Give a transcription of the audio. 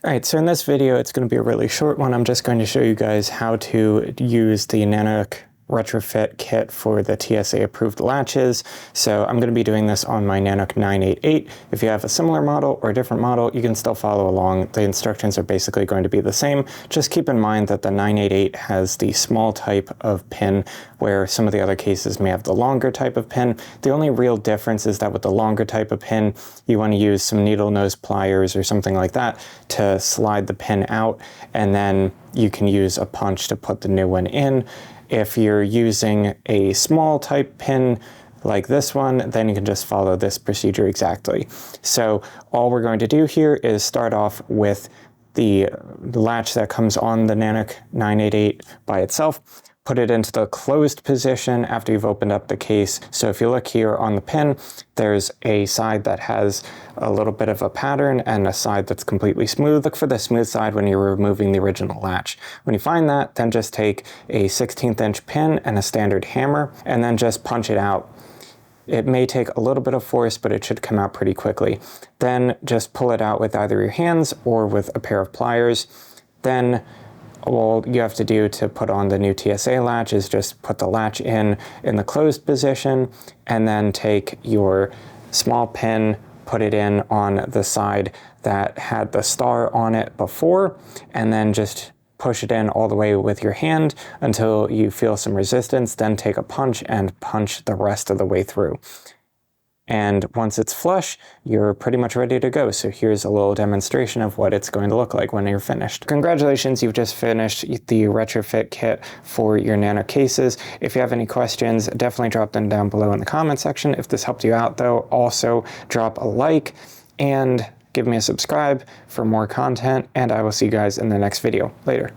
All right, so in this video, it's going to be a really short one. I'm just going to show you guys how to use the NANUK retrofit kit for the TSA approved latches. So I'm going to be doing this on my NANUK 988. If you have a similar model or a different model, you can still follow along. The instructions are basically going to be the same. Just keep in mind that the 988 has the small type of pin where some of the other cases may have the longer type of pin. The only real difference is that with the longer type of pin, you want to use some needle nose pliers or something like that to slide the pin out, and then you can use a punch to put the new one in. If you're using a small type pin like this one, then you can just follow this procedure exactly. So all we're going to do here is start off with the latch that comes on the NANUK 988 by itself. Put it into the closed position after you've opened up the case. So if you look here on the pin, there's a side that has a little bit of a pattern and a side that's completely smooth. Look for the smooth side when you're removing the original latch. When you find that, then just take a 16th inch pin and a standard hammer and then just punch it out. It may take a little bit of force, but it should come out pretty quickly. Then just pull it out with either your hands or with a pair of pliers. Then all you have to do to put on the new TSA latch is just put the latch in the closed position and then take your small pin, put it in on the side that had the star on it before, and then just push it in all the way with your hand until you feel some resistance. Then take a punch and punch the rest of the way through. And once it's flush, you're pretty much ready to go. So here's a little demonstration of what it's going to look like when you're finished. Congratulations, you've just finished the retrofit kit for your NANUK cases. If you have any questions, definitely drop them down below in the comment section. If this helped you out though, also drop a like and give me a subscribe for more content, and I will see you guys in the next video. Later.